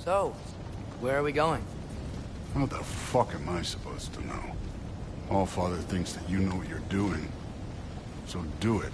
So, where are we going? How the fuck am I supposed to know? Allfather thinks that you know what you're doing. So do it.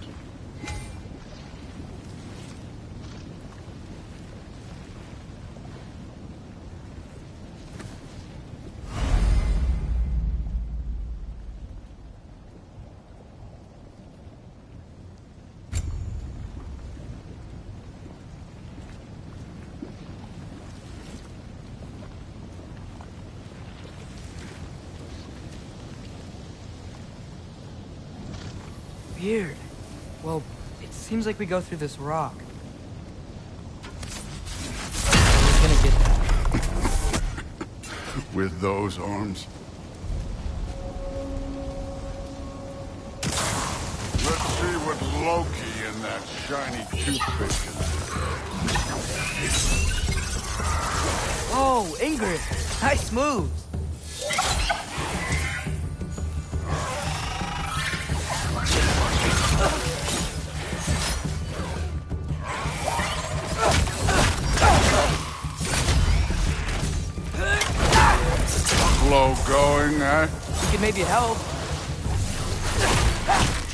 Weird. Well, it seems like we go through this rock. Who's gonna get that? With those arms? Let's see what Loki and that shiny toothpick can do. Oh, Ingrid! Nice moves! Slow going, eh? You could maybe help.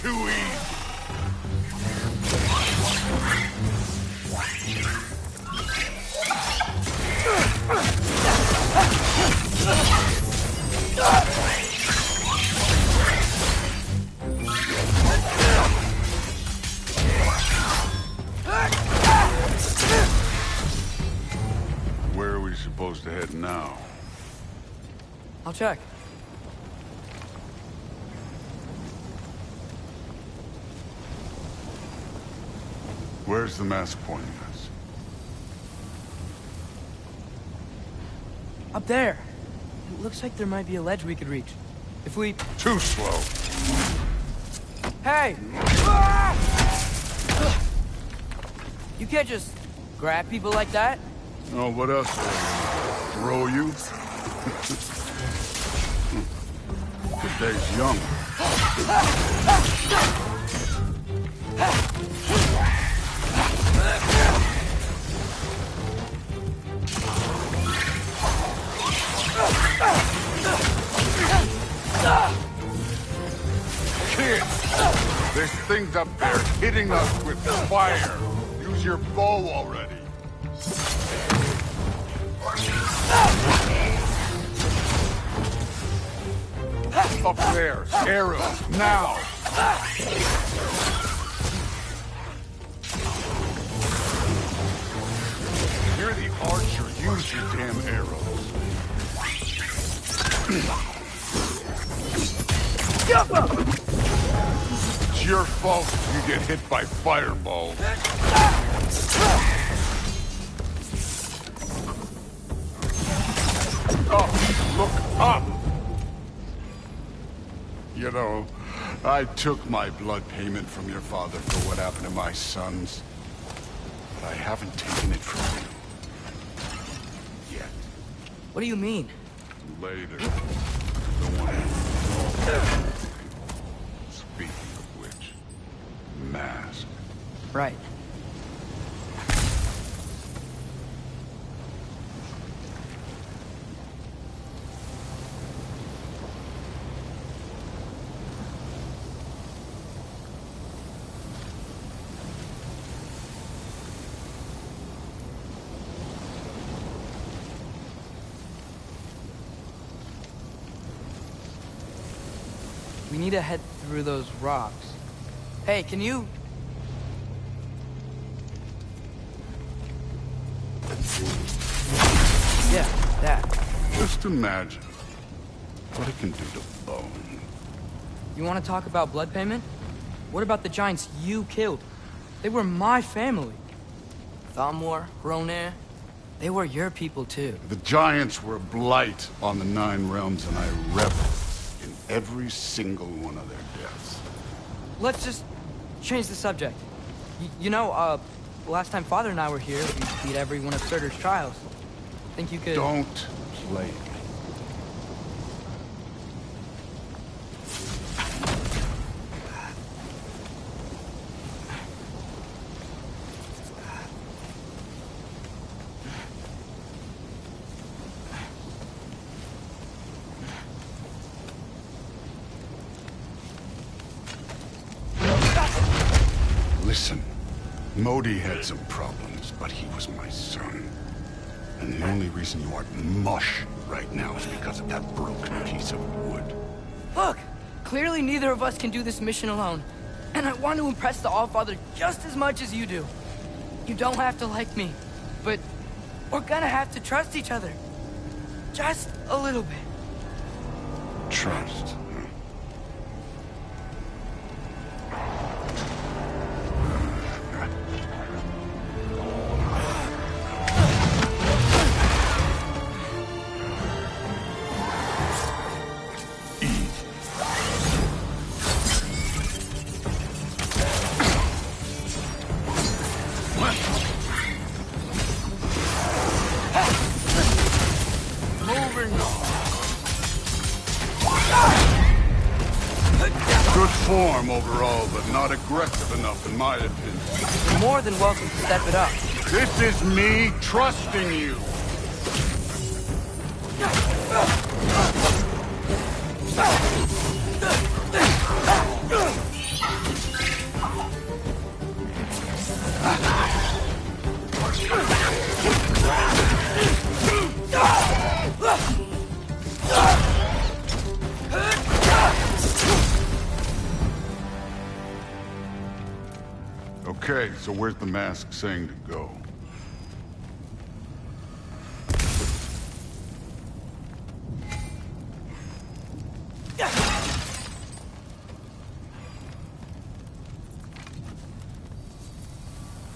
Too easy. Where are we supposed to head now? I'll check. Where's the mask pointing us? Up there. It looks like there might be a ledge we could reach. If we... Too slow. Hey! You can't just grab people like that. Oh, what else? Throw you? Good day's young. Kid! This thing's up there hitting us with fire. Use your bow already. Up there, arrows, now! You're the archer, use your damn arrows. It's your fault if you get hit by fireballs. Oh, look up! You know, I took my blood payment from your father for what happened to my sons. But I haven't taken it from you. Yet. What do you mean? Later. Don't want to... Speaking of which, mask. Right. We need to head through those rocks. Hey, can you... Yeah, that. Just imagine what it can do to bone. You want to talk about blood payment? What about the giants you killed? They were my family. Thamur, Hrungnir, they were your people too. The giants were a blight on the Nine Realms, and I reveled in every single one of their deaths. Let's just change the subject. You know, last time Father and I were here, we beat every one of Surtur's trials. Think you could... Don't play me. Listen, Modi had some problems, but he was my son. And the only reason you aren't mush right now is because of that broken piece of wood. Look, clearly neither of us can do this mission alone. And I want to impress the Allfather just as much as you do. You don't have to like me, but we're gonna have to trust each other. Just a little bit. Trust. Good form overall, but not aggressive enough in my opinion. You're more than welcome to step it up. This is me trusting you. Okay, so where's the mask saying to go?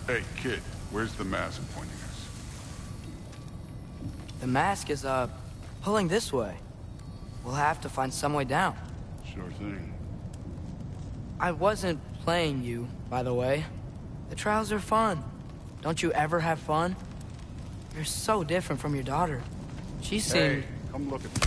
Hey, kid, where's the mask pointing us? The mask is, pulling this way. We'll have to find some way down. Sure thing. I wasn't playing you, by the way. The trials are fun. Don't you ever have fun? You're so different from your daughter. She seemed... Hey, come look at me.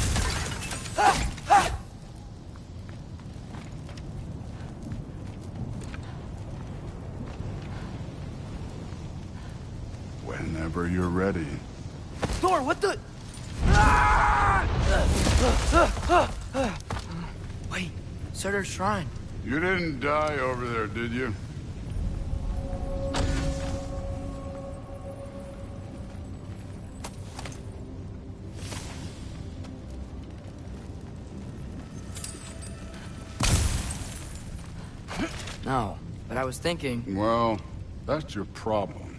Whenever you're ready. Thor, what the... Wait, Surtur's shrine. You didn't die over there, did you? No, but I was thinking... Well, that's your problem.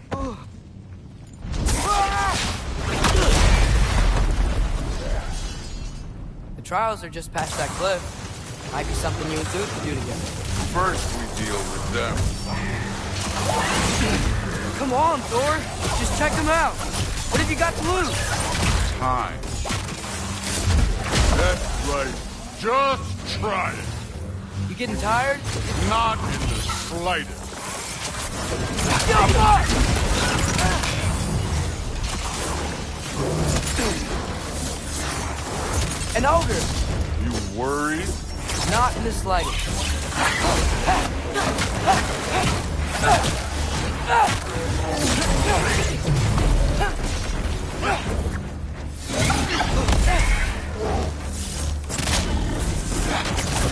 The trials are just past that cliff. Might be something you and Duke could do together. First, we deal with them. Come on, Thor. Just check them out. What have you got to lose? Time. That's right. Just try it. You getting tired? Not in the slightest. An ogre. You worried? Not in the slightest.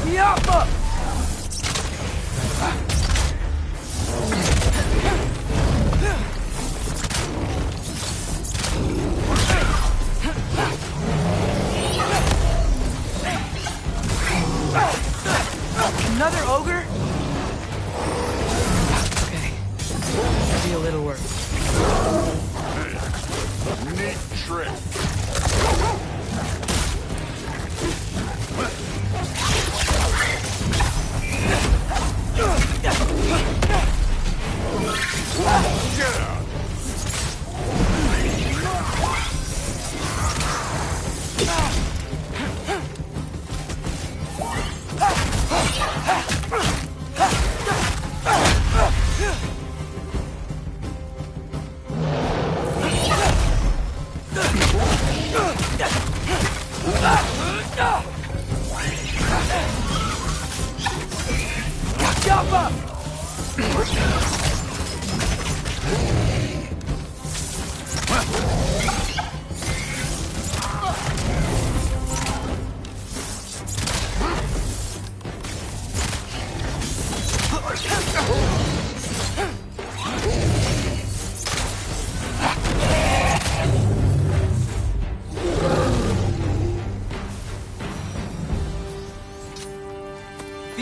Yappa! Another ogre? Okay. Maybe a little work. Hey, neat trick. Get out.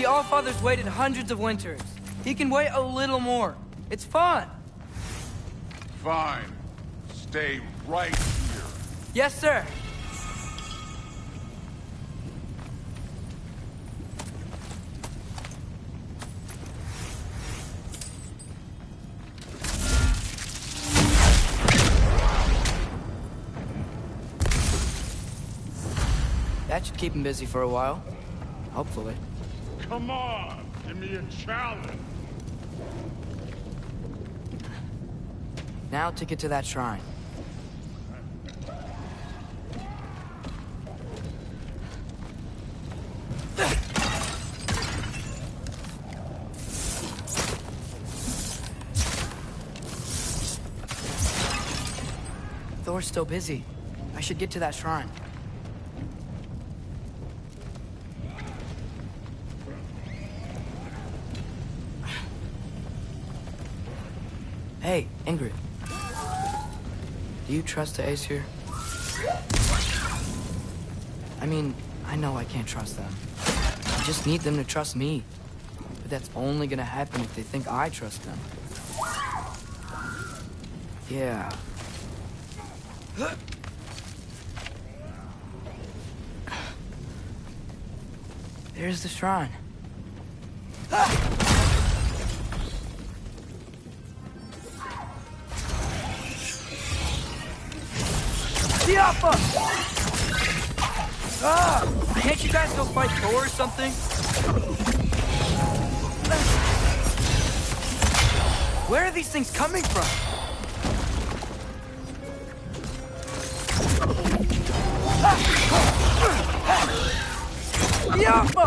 The Allfather's waited hundreds of winters. He can wait a little more. It's fun. Fine. Stay right here. Yes, sir. That should keep him busy for a while. Hopefully. Come on, give me a challenge. Now to get to that shrine. Thor's still busy. I should get to that shrine. Hey, Ingrid. Do you trust the Ace here? I mean, I know I can't trust them. I just need them to trust me. But that's only gonna happen if they think I trust them. Yeah. There's the shrine. Siapa! Can't you guys go fight Thor or something? Where are these things coming from? Siapa!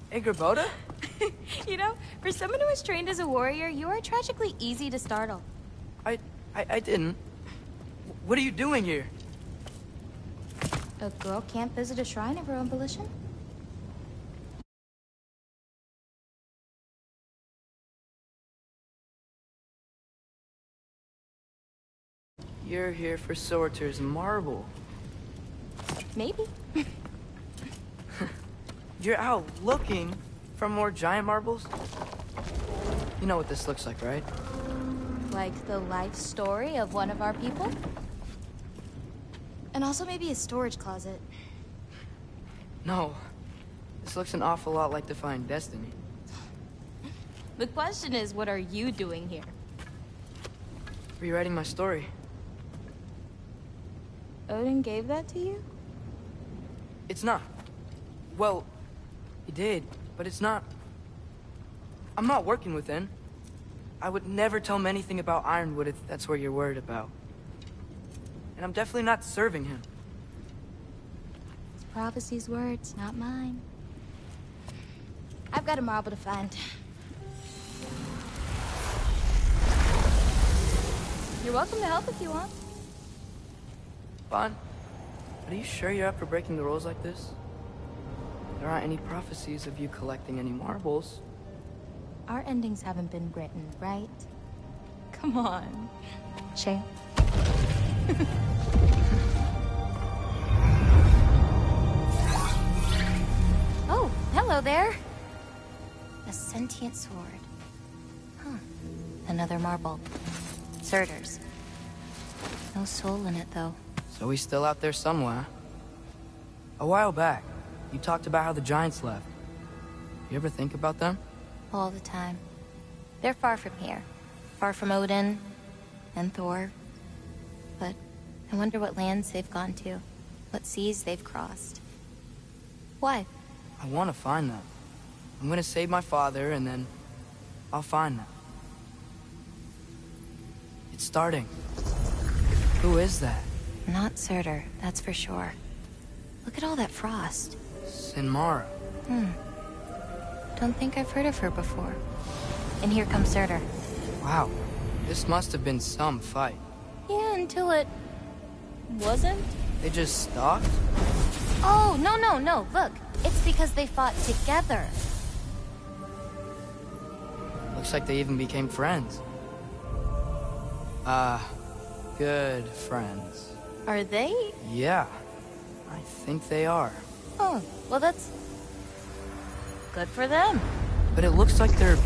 Angrboda? You know, for someone who was trained as a warrior, you are tragically easy to startle. I didn't. What are you doing here? A girl can't visit a shrine of her own volition? You're here for Surtur's marble. Maybe. You're out looking for more giant marbles? You know what this looks like, right? Like the life story of one of our people? And also maybe a storage closet. No. This looks an awful lot like Defying Destiny. The question is, what are you doing here? Rewriting my story. Odin gave that to you? It's not. Well, he did, but it's not. I'm not working with him. I would never tell him anything about Ironwood if that's what you're worried about. And I'm definitely not serving him. It's Prophecy's words, not mine. I've got a marble to find. You're welcome to help if you want. Bon, are you sure you're up for breaking the rules like this? There aren't any prophecies of you collecting any marbles. Our endings haven't been written, right? Come on. Shay. Oh, hello there. A sentient sword. Huh. Another marble. Surtur's. No soul in it, though. So he's still out there somewhere. A while back, you talked about how the Giants left. You ever think about them? All the time. They're far from here. Far from Odin and Thor. But I wonder what lands they've gone to. What seas they've crossed. Why? I want to find them. I'm gonna save my father, and then I'll find them. It's starting. Who is that? Not Surtur, that's for sure. Look at all that frost. Sinmara. Don't think I've heard of her before. And here comes Surtur. Wow. This must have been some fight. Yeah, until it... wasn't? They just stopped? Oh, no. Look, it's because they fought together. Looks like they even became friends. Good friends. Are they? Yeah, I think they are. Oh, well that's... good for them. But it looks like their,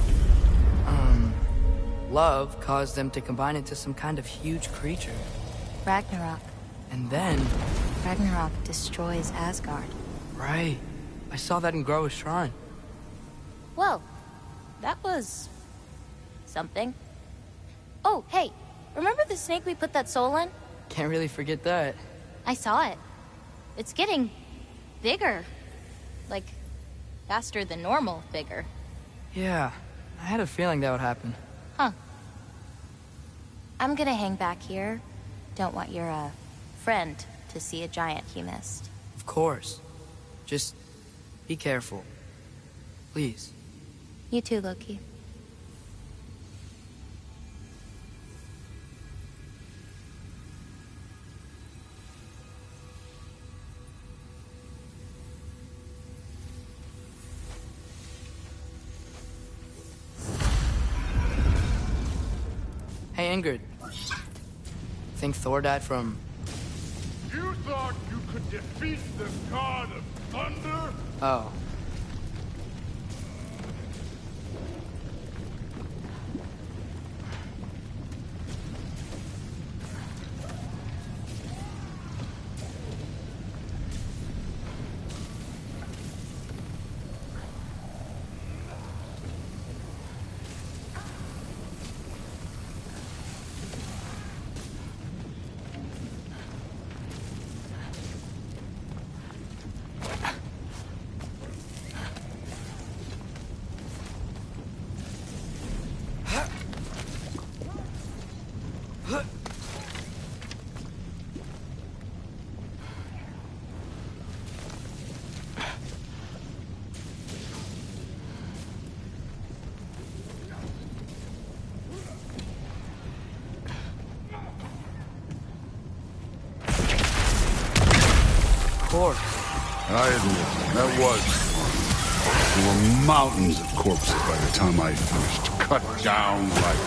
love caused them to combine into some kind of huge creature. Ragnarok. And then... Ragnarok destroys Asgard. Right. I saw that in Groa's shrine. Well, that was... something. Oh, hey, remember the snake we put that soul in? Can't really forget that. I saw it. It's getting... bigger. Like, faster than normal bigger. Yeah, I had a feeling that would happen. Huh. I'm gonna hang back here. Don't want your, friend to see a giant he missed. Of course. Just be careful. Please. You too, Loki. Hey, Ingrid. Think Thor died from... You thought you could defeat the god of thunder? Oh. Corpse. I admit, that was. There were mountains of corpses by the time I finished, cut down like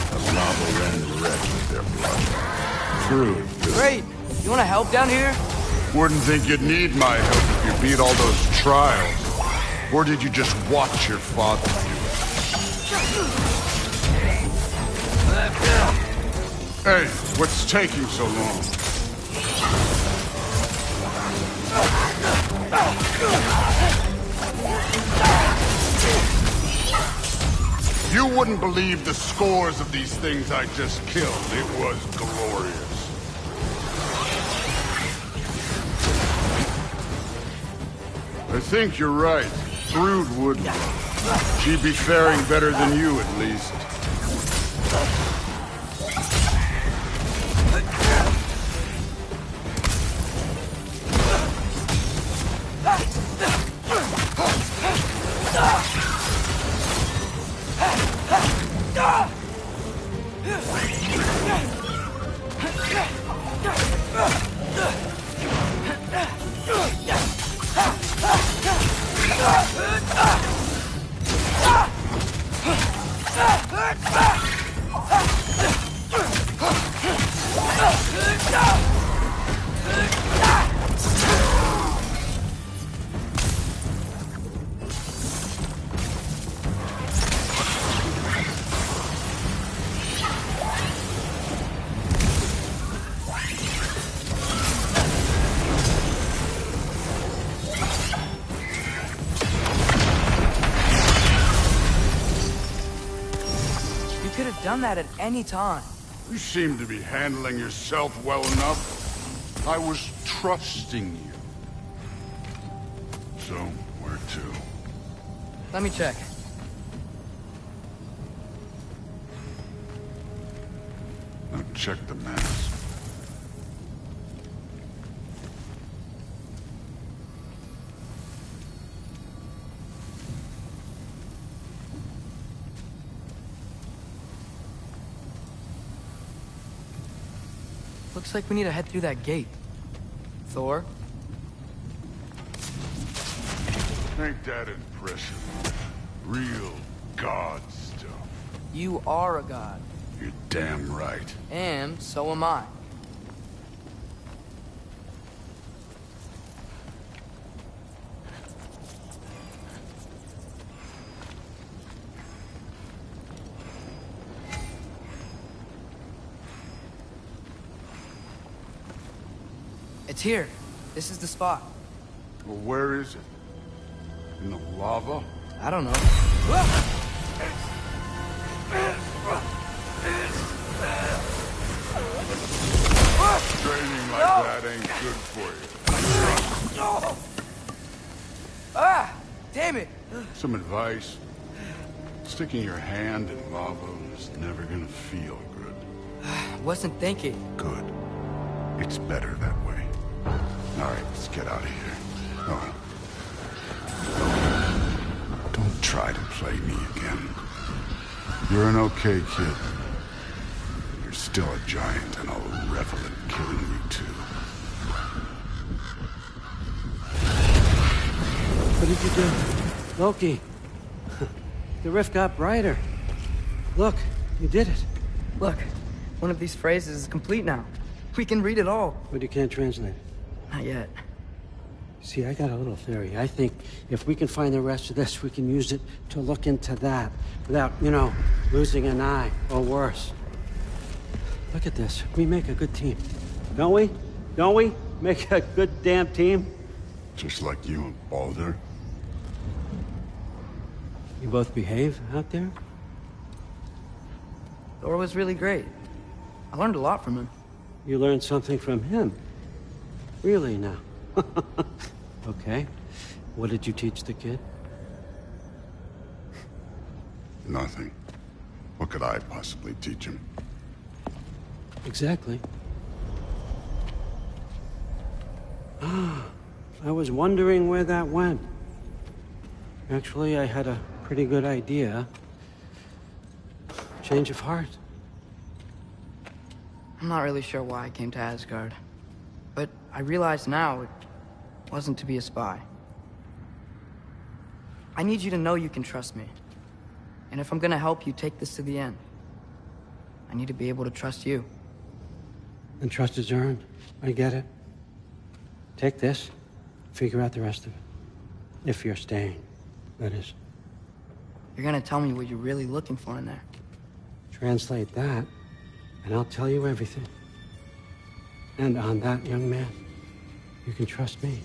the lava ran red with their blood. True. Great! You wanna help down here? Wouldn't think you'd need my help if you beat all those trials. Or did you just watch your father do it? Hey, what's taking so long? You wouldn't believe the scores of these things I just killed. It was glorious. I think you're right. Thrud wouldn't. She'd be faring better than you, at least. Done that at any time. You seem to be handling yourself well enough. I was trusting you. So, where to? Let me check. Now check the maps. Looks like we need to head through that gate. Thor? Ain't that impressive? Real god stuff. You are a god. You're damn right. And so am I. It's here. This is the spot. Well, where is it? In the lava? I don't know. Training like that ain't good for you. Ah! Damn it! Some advice? Sticking your hand in lava is never gonna feel good. Wasn't thinking. Good. It's better that way. Alright, let's get out of here. Oh. Don't try to play me again. You're an okay kid. You're still a giant, and I'll revel in killing you too. What did you do? Loki. The rift got brighter. Look, you did it. Look, one of these phrases is complete now. We can read it all. But you can't translate it. Not yet. See, I got a little theory. I think if we can find the rest of this, we can use it to look into that without, losing an eye or worse. Look at this. We make a good team. Don't we? Don't we? Make a good damn team? Just like you and Baldur. You both behave out there? Thor was really great. I learned a lot from him. You learned something from him? Really now? Okay. What did you teach the kid? Nothing. What could I possibly teach him? Exactly. I was wondering where that went. Actually, I had a pretty good idea. Change of heart. I'm not really sure why I came to Asgard. But I realize now it wasn't to be a spy. I need you to know you can trust me. And if I'm gonna help you take this to the end, I need to be able to trust you. And trust is earned. I get it. Take this. Figure out the rest of it. If you're staying, that is. You're gonna tell me what you're really looking for in there. Translate that, and I'll tell you everything. And on that, young man, you can trust me.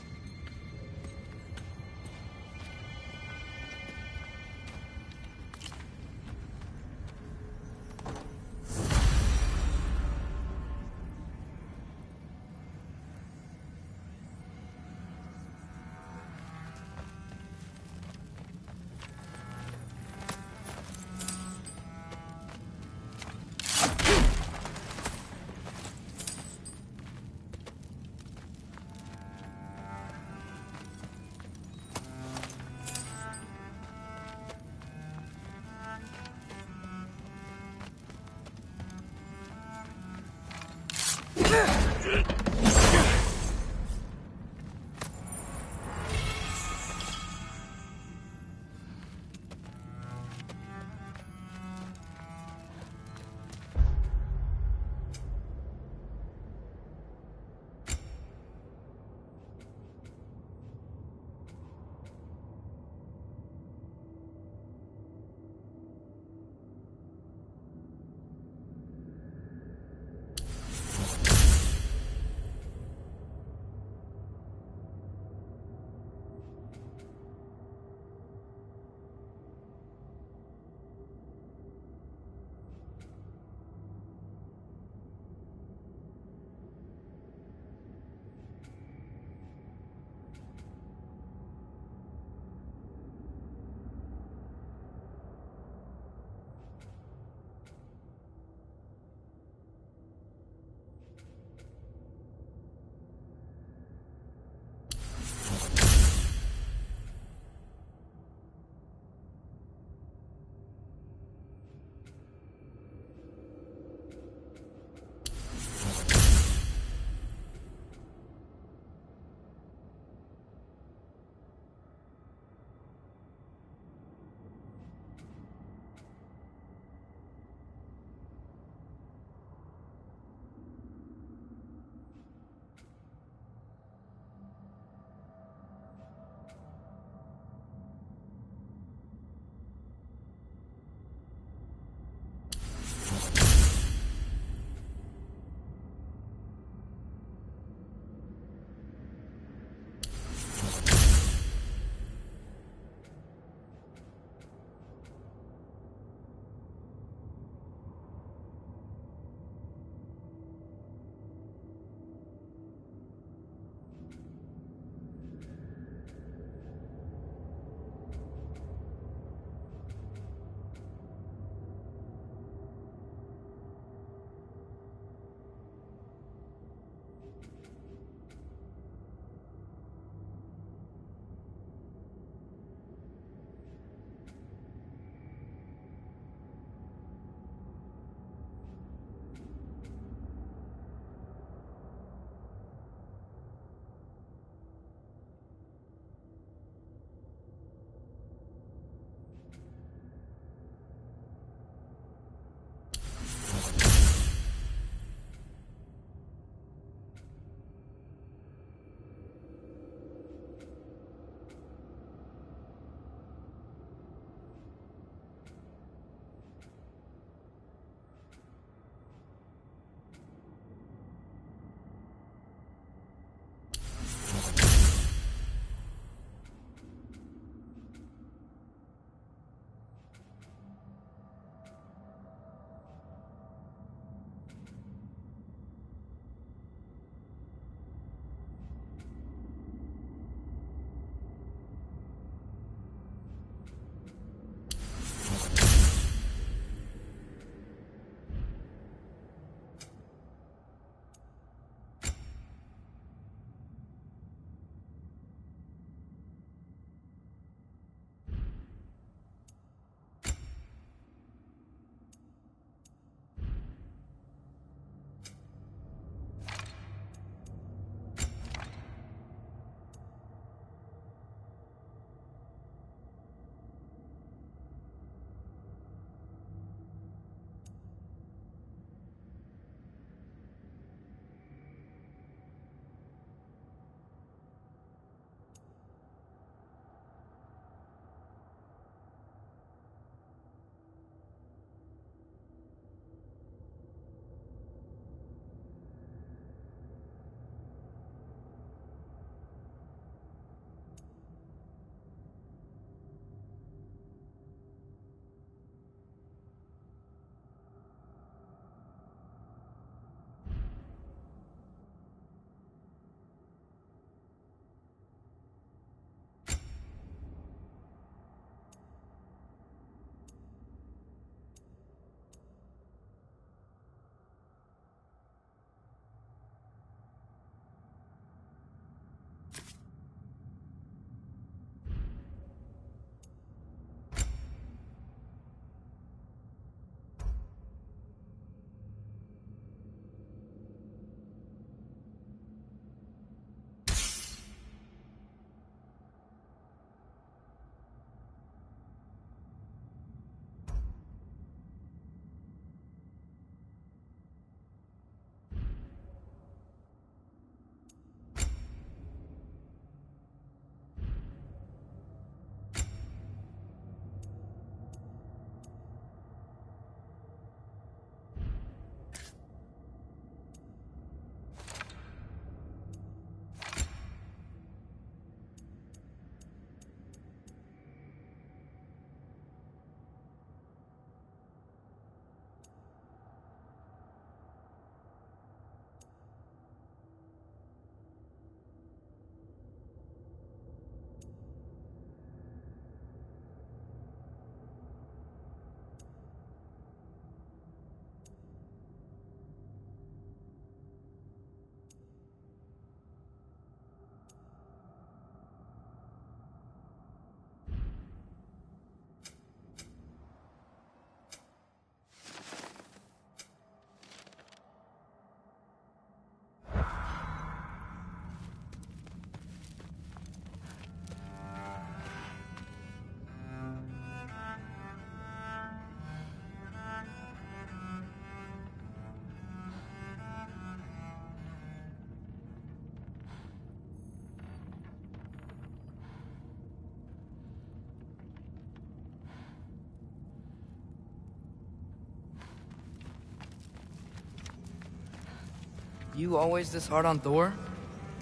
you always this hard on Thor?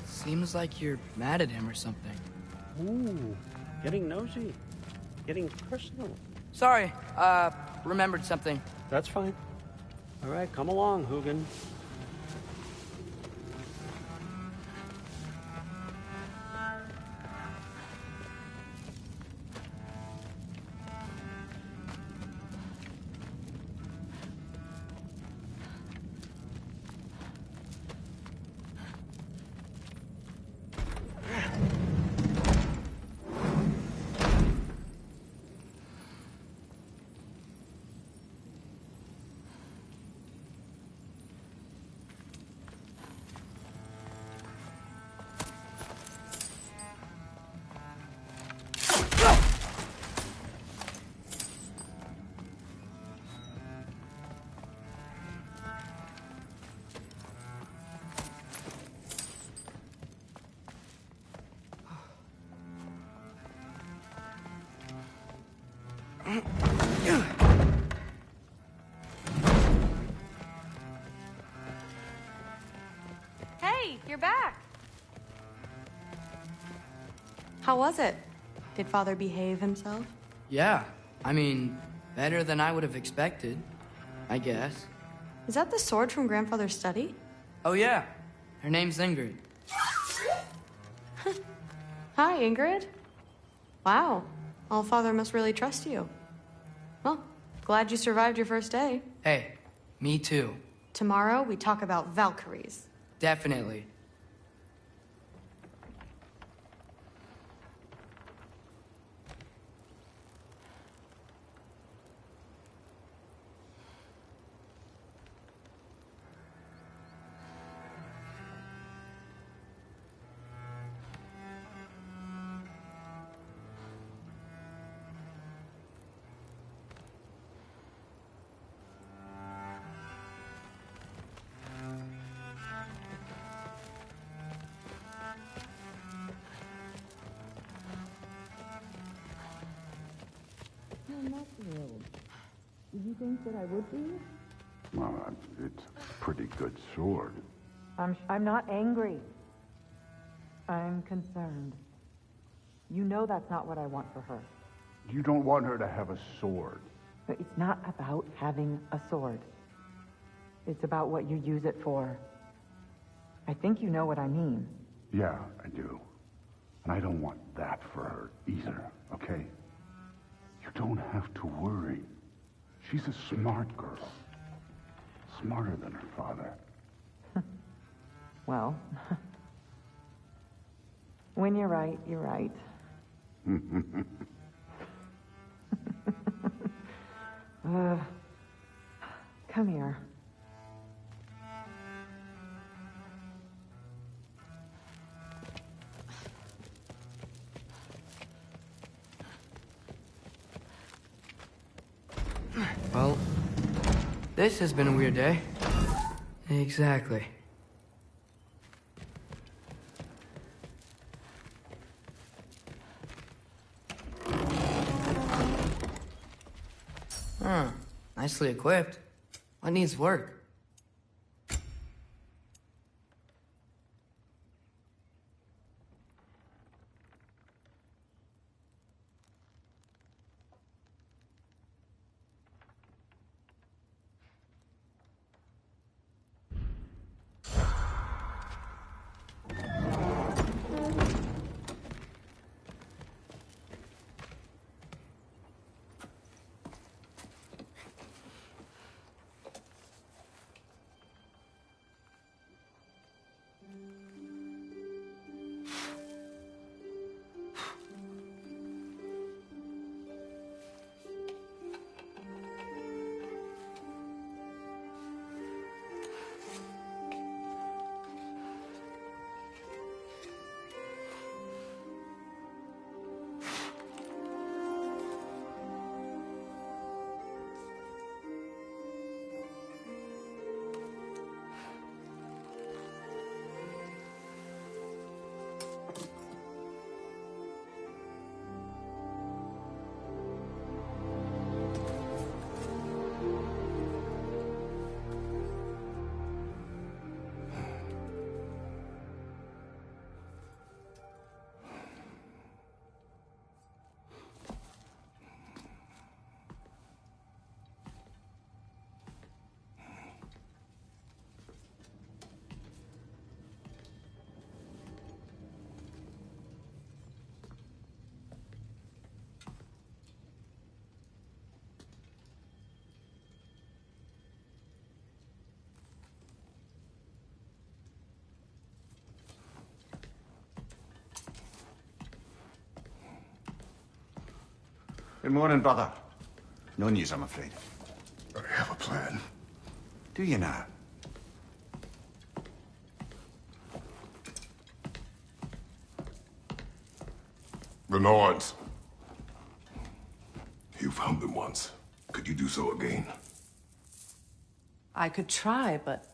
Seems like you're mad at him or something. Ooh, getting nosy. Getting personal. Sorry, remembered something. That's fine. All right, come along, Hugin. Hey, you're back. How was it? Did Father behave himself? Yeah, I mean, better than I would have expected, I guess. Is that the sword from Grandfather's study? Oh yeah, her name's Ingrid. Hi, Ingrid. Wow, Allfather must really trust you. Well, glad you survived your first day. Hey, me too. Tomorrow, we talk about Valkyries. Definitely. Well, it's a pretty good sword. I'm not angry. I'm concerned. You know that's not what I want for her. You don't want her to have a sword. But it's not about having a sword. It's about what you use it for. I think you know what I mean. Yeah, I do. And I don't want that for her either, okay? You don't have to worry. She's a smart girl. Smarter than her father. Well, when you're right, you're right. Come here. Well, this has been a weird day. Exactly. Huh. Nicely equipped. What needs work? Good morning, brother. No news, I'm afraid. I have a plan. Do you now? The Norns. You found them once. Could you do so again? I could try, but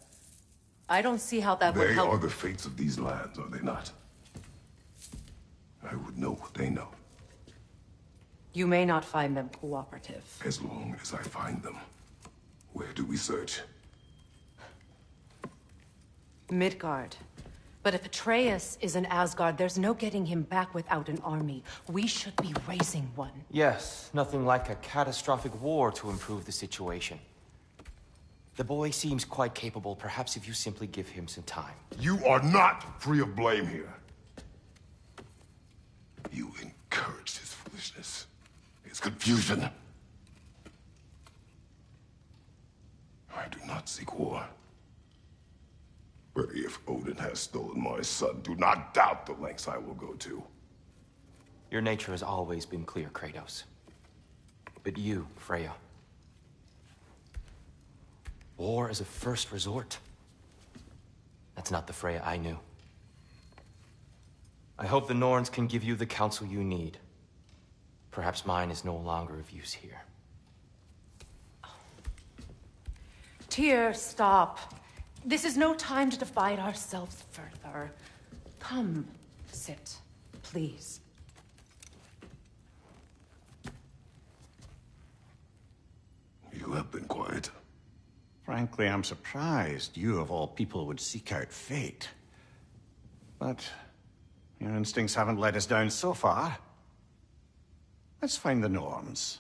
I don't see how that would They help. are the fates of these lands, are they not? I would know what they know, You may not find them cooperative. as long as I find them. Where do we search? Midgard. But if Atreus is in Asgard, there's no getting him back without an army. We should be raising one. Yes, nothing like a catastrophic war to improve the situation. The boy seems quite capable. Perhaps if you simply give him some time. You are not free of blame here. You encouraged his foolishness, his confusion. I do not seek war. But if Odin has stolen my son, do not doubt the lengths I will go to. Your nature has always been clear, Kratos. But you, Freya. War is a first resort. That's not the Freya I knew. I hope the Norns can give you the counsel you need. Perhaps mine is no longer of use here. Tyr, stop. This is no time to divide ourselves further. Come, sit, please. You have been quiet. Frankly, I'm surprised you, of all people, would seek out fate. But your instincts haven't let us down so far. Let's find the Norns.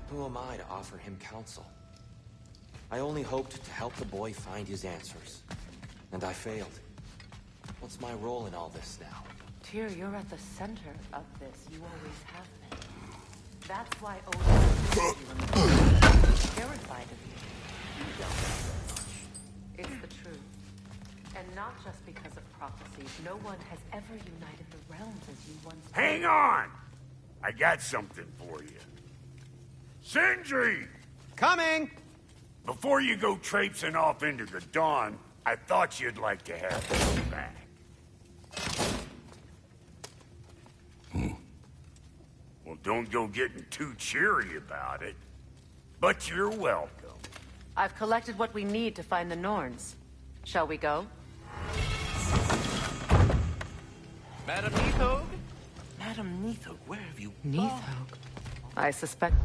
Who am I to offer him counsel? I only hoped to help the boy find his answers. And I failed. What's my role in all this now? Tyr, you're at the center of this. You always have been. That's why Odin is terrified of you. You don't know very much. It's the truth. And not just because of prophecies. No one has ever united the realms as you once did. Hang on! I got something for you. Sindri! Coming! Before you go traipsing off into the dawn, I thought you'd like to have this back. Well, don't go getting too cheery about it. But you're welcome. I've collected what we need to find the Norns. Shall we go? Madam Nithog? Madam Nithog, where have you gone? Nithog? I suspect...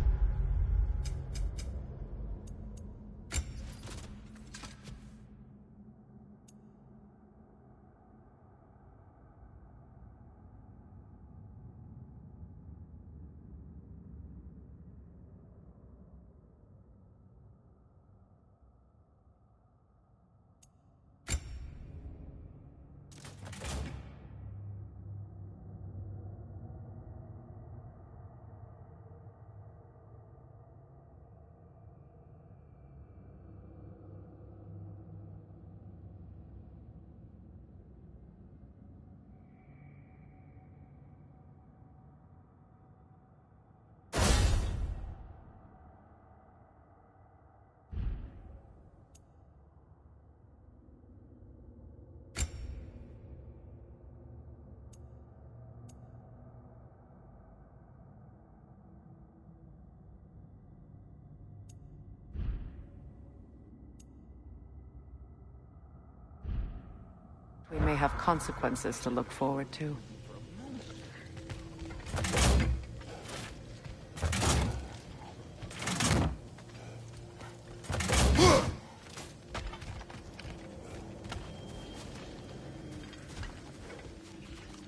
We may have consequences to look forward to.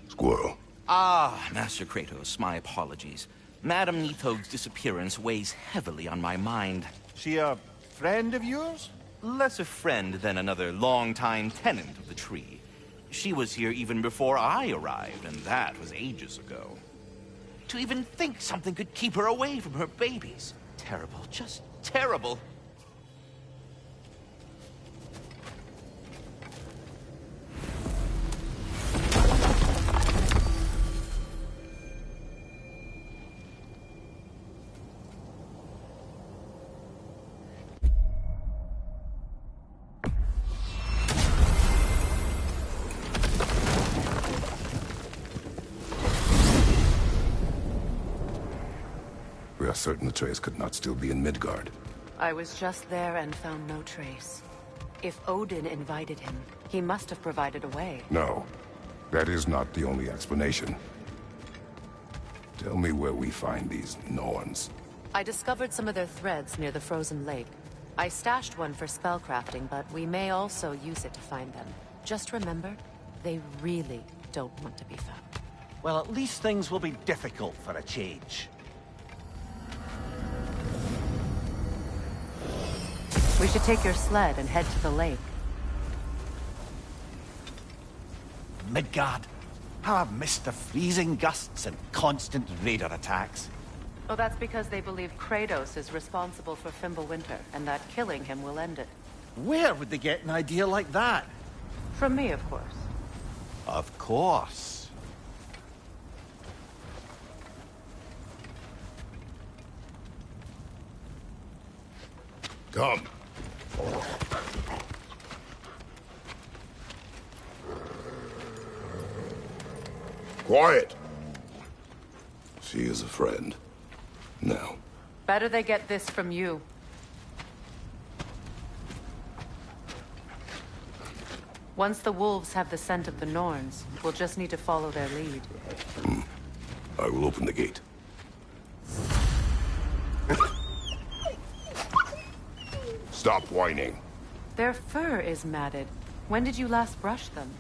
Squirrel. Ah, Master Kratos, my apologies. Madam Nithog's disappearance weighs heavily on my mind. She a friend of yours? Less a friend than another longtime tenant of the tree. She was here even before I arrived, and that was ages ago. To even think something could keep her away from her babies. terrible. Just terrible. We are certain Atreus could not still be in Midgard. I was just there and found no trace. If Odin invited him, he must have provided a way. No, that is not the only explanation. Tell me where we find these Norns. I discovered some of their threads near the frozen lake. I stashed one for spellcrafting, but we may also use it to find them. Just remember, they really don't want to be found. Well, at least things will be difficult for a change. We should take your sled and head to the lake. Midgard. How I've missed the freezing gusts and constant raider attacks. Oh, that's because they believe Kratos is responsible for Fimbulwinter, and that killing him will end it. Where would they get an idea like that? From me, of course. Of course. Come. Quiet. She is a friend. Now. Better they get this from you. Once the wolves have the scent of the Norns, we'll just need to follow their lead. I will open the gate. Stop whining. Their fur is matted. When did you last brush them?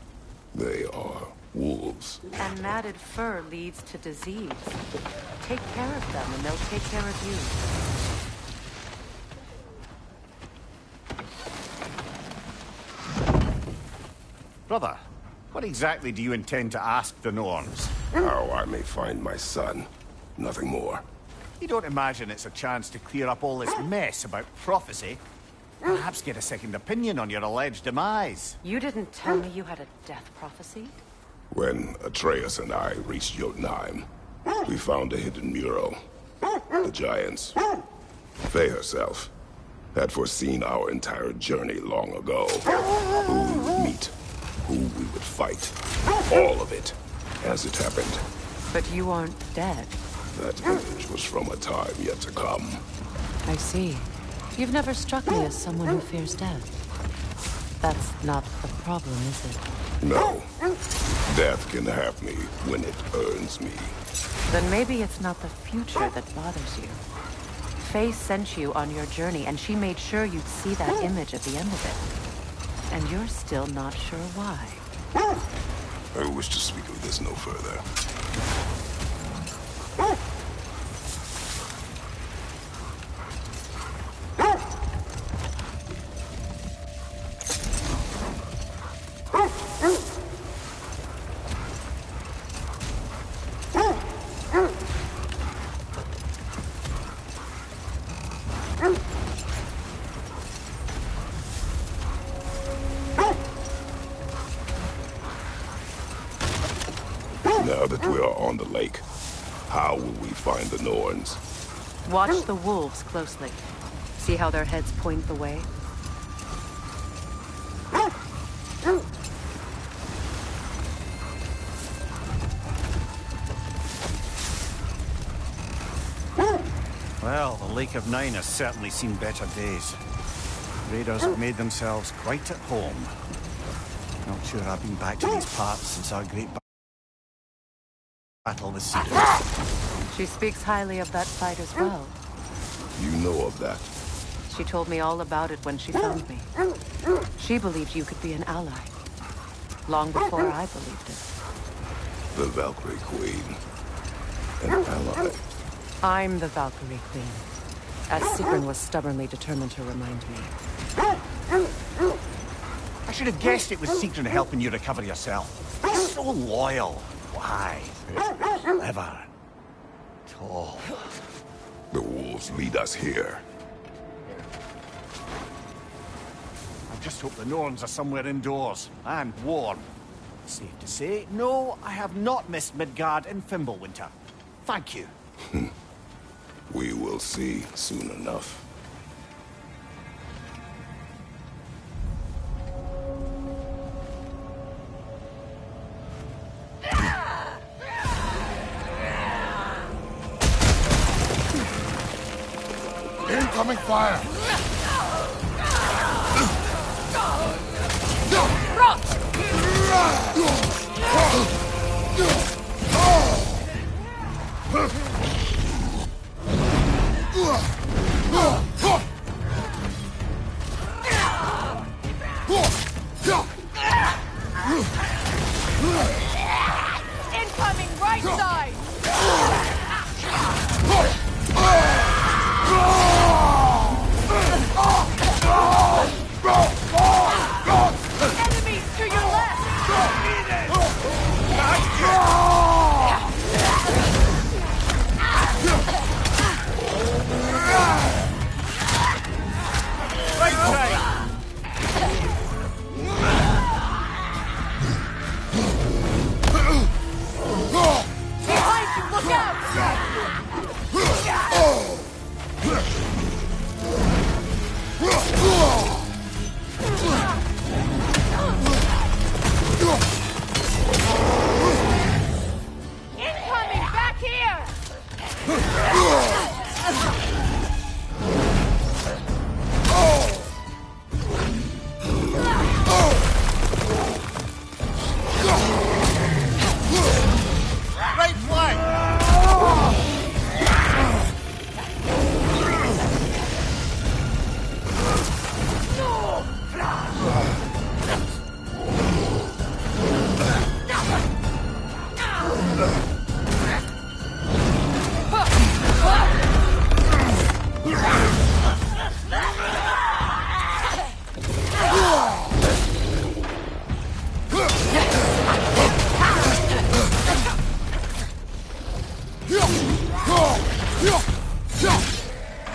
They are wolves. And matted fur leads to disease. Take care of them and they'll take care of you. Brother, what exactly do you intend to ask the Norns? How I may find my son. Nothing more. You don't imagine it's a chance to clear up all this mess about prophecy? Perhaps get a second opinion on your alleged demise. You didn't tell me you had a death prophecy? When Atreus and I reached Jotunheim, we found a hidden mural. The Giants, Faye herself, had foreseen our entire journey long ago. Who we would meet, who we would fight. All of it, as it happened. But you aren't dead. That image was from a time yet to come. I see. You've never struck me as someone who fears death. That's not the problem, is it? No. Death can have me when it earns me. Then maybe it's not the future that bothers you. Faye sent you on your journey, and she made sure you'd see that image at the end of it. And you're still not sure why. I wish to speak of this no further. Now that we are on the lake, how will we find the Norns? Watch the wolves closely. See how their heads point the way? Well, the Lake of Nine has certainly seen better days. Raiders have made themselves quite at home. Not sure I've been back to these parts since our great battle with Sigurd. She speaks highly of that fight as well. You know of that? She told me all about it when she found me. She believed you could be an ally. Long before I believed it. The Valkyrie Queen. An ally. I'm the Valkyrie Queen. As Sigrun was stubbornly determined to remind me. I should have guessed it was Sigrun helping you recover yourself. He's so loyal. Why? Clever. Tall. The wolves tunnels lead us here. I just hope the Norns are somewhere indoors, and warm. Safe to say, no, I have not missed Midgard in Fimbulwinter. Thank you. We will see soon enough. Incoming fire! Incoming right side! Enemies to your left! Right side! Behind you, look out! Incoming back here! Right flank!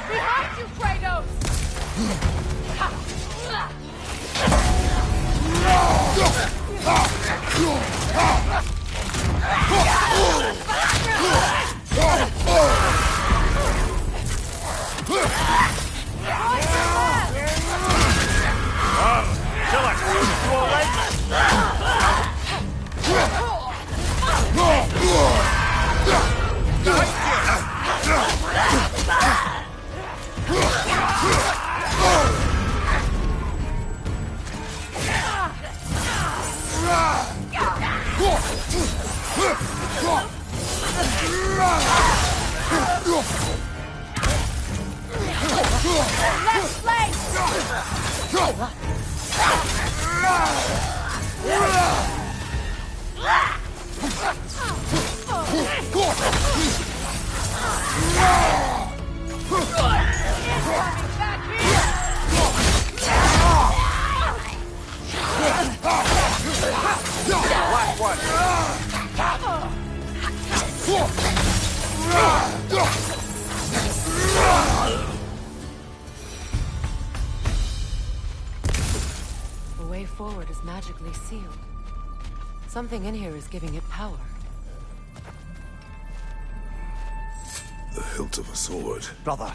Behind you, Kratos! Left leg! Incoming back here! Last one! The way forward is magically sealed. Something in here is giving it power. The hilt of a sword. Brother,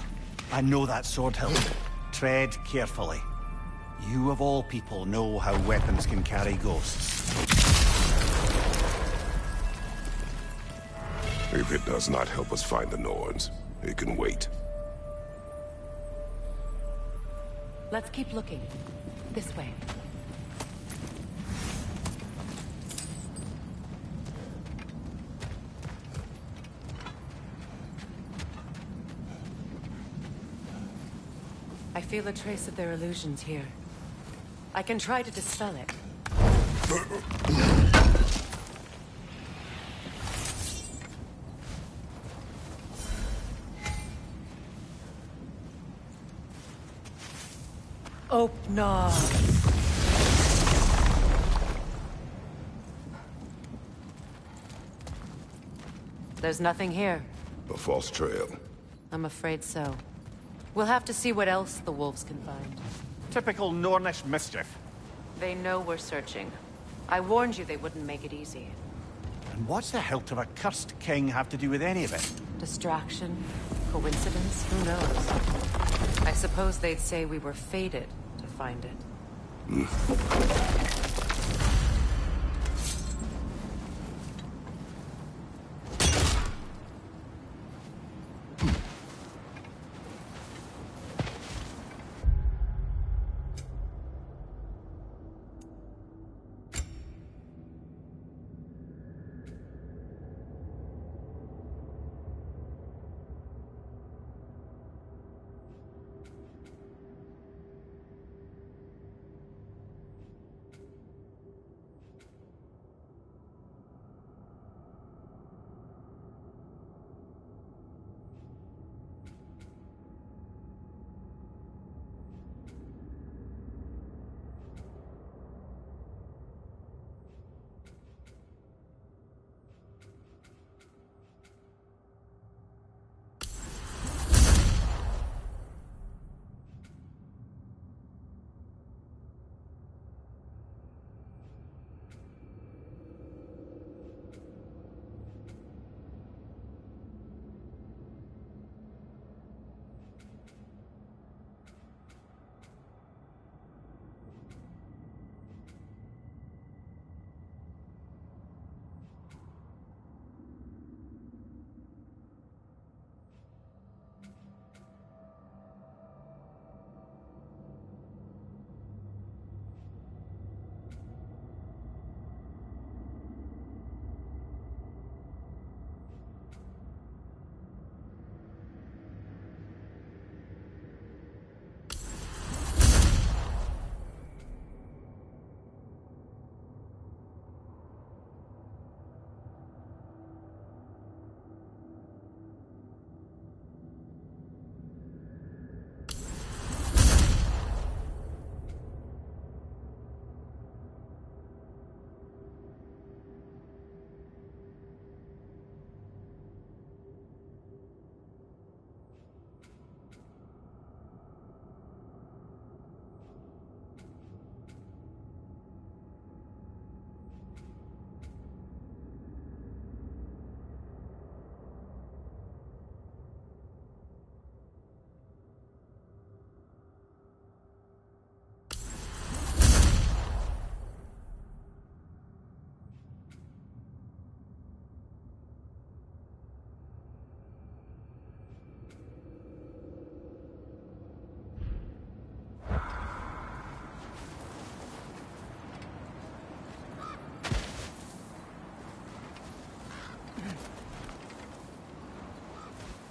I know that sword hilt. Tread carefully. You of all people know how weapons can carry ghosts. If it does not help us find the Norns, it can wait. Let's keep looking. This way. I feel a trace of their illusions here. I can try to dispel it. Opnar. There's nothing here. A false trail. I'm afraid so. We'll have to see what else the wolves can find. Typical Nornish mischief. They know we're searching. I warned you they wouldn't make it easy. And what's the hilt of a cursed king have to do with any of it? Distraction? Coincidence? Who knows? I suppose they'd say we were fated to find it.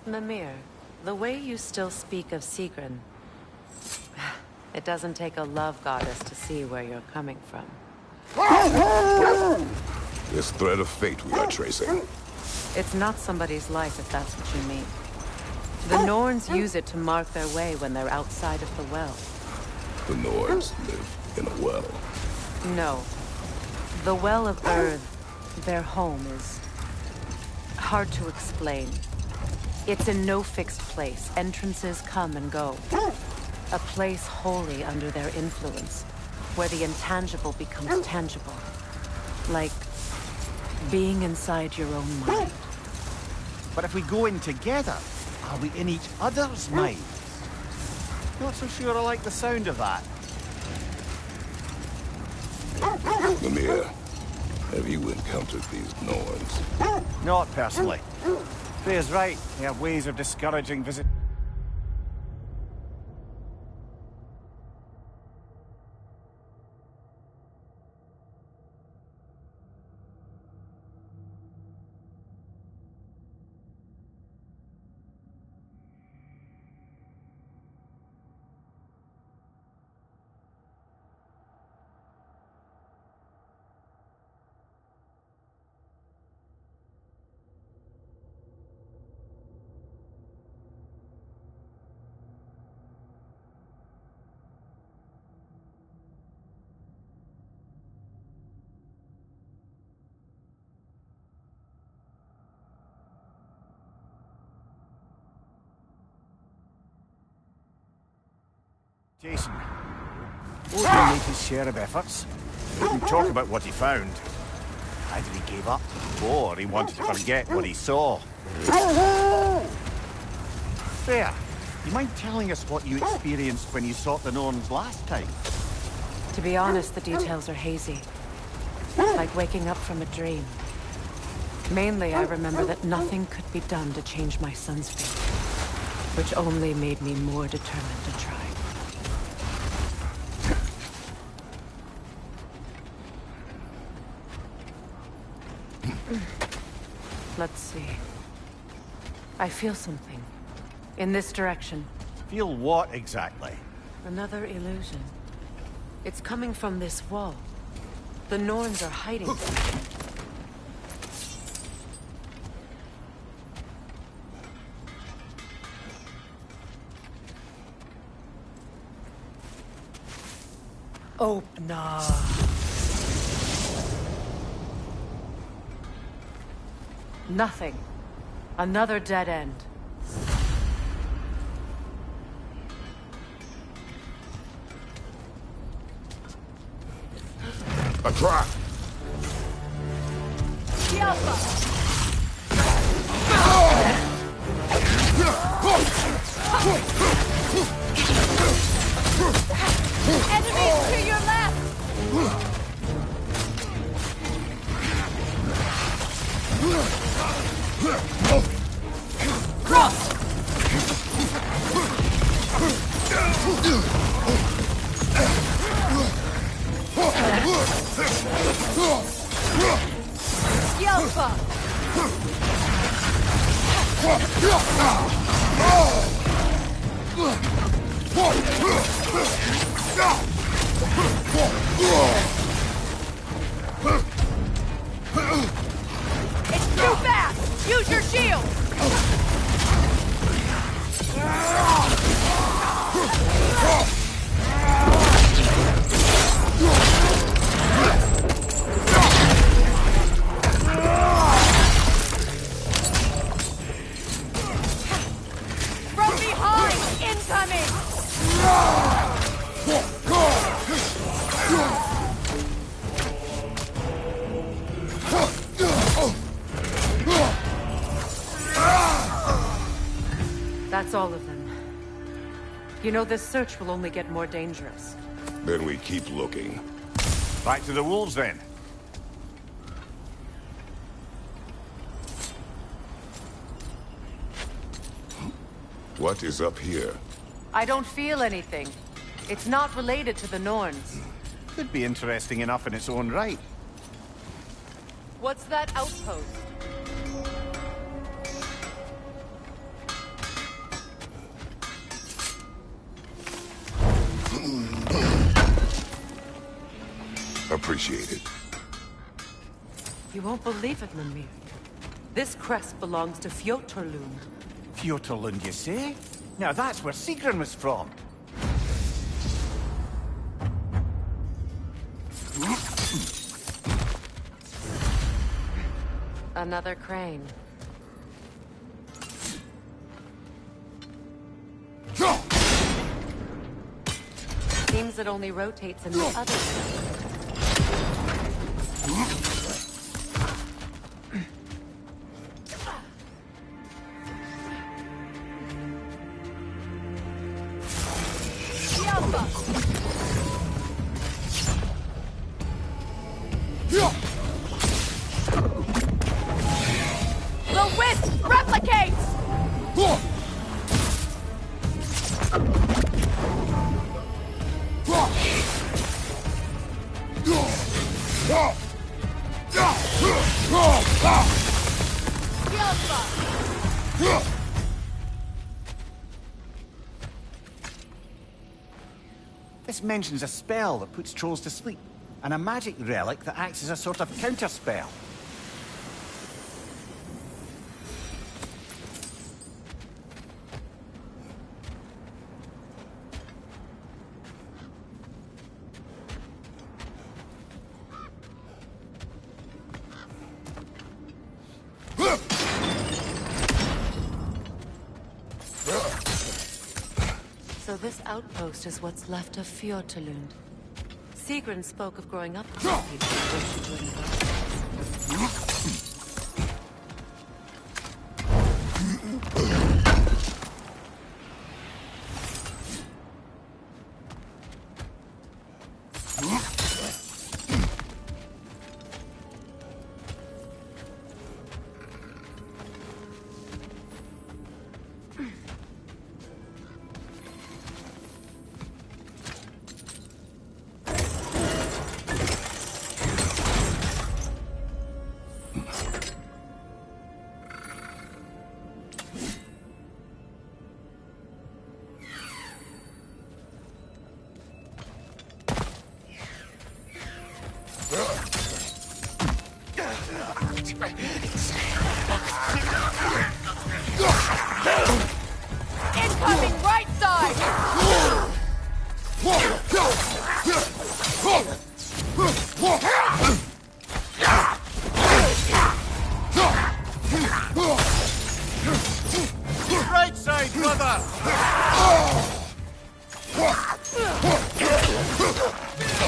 Mimir, the way you still speak of Sigrun, it doesn't take a love goddess to see where you're coming from. This thread of fate we are tracing. It's not somebody's life, if that's what you mean. The Norns use it to mark their way when they're outside of the well. The Nords live in a well. No. The Well of Earth, their home, is hard to explain. It's in no fixed place. Entrances come and go. A place wholly under their influence, where the intangible becomes tangible. Like being inside your own mind. But if we go in together, are we in each other's minds? Not so sure I like the sound of that. Mimir, have you encountered these Norns? Not personally. Freya's right. They have ways of discouraging visitors. Jason. Odin made his share of efforts. Didn't talk about what he found. Either he gave up, or he wanted to forget what he saw. Freya, you mind telling us what you experienced when you sought the Norns last time? To be honest, the details are hazy. Like waking up from a dream. Mainly, I remember that nothing could be done to change my son's fate, which only made me more determined to try. Let's see. I feel something. In this direction. Feel what exactly? Another illusion. It's coming from this wall. The Norns are hiding something. Oh, no. Nothing. Another dead end. A trap! The Alpha! Enemies to your left! It's too fast! Use your shield! From behind! Incoming! That's all of them. You know, this search will only get more dangerous. Then we keep looking. Back to the wolves, then. What is up here? I don't feel anything. It's not related to the Norns. Could be interesting enough in its own right. What's that outpost? Appreciate it. You won't believe it, Mimir. This crest belongs to Fjotorlund. Fjotorlund, you say? Now that's where Sigrun was from. Another crane. Seems it only rotates in the other direction. The Wisp replicates! This mentions a spell that puts trolls to sleep, and a magic relic that acts as a sort of counterspell. So This outpost is what's left of Fjortulund. Sigrun spoke of growing up with people who wish she wouldn't go. Incoming right side! Right side, brother!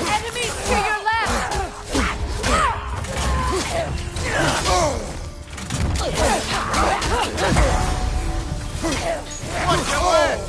Enemies to your left! Watch your left!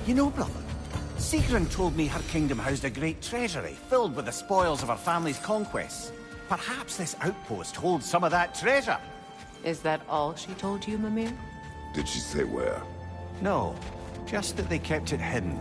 You know, brother, Sigrun told me her kingdom housed a great treasury filled with the spoils of her family's conquests. Perhaps this outpost holds some of that treasure. Is that all she told you, Mimir? Did she say where? No, just that they kept it hidden.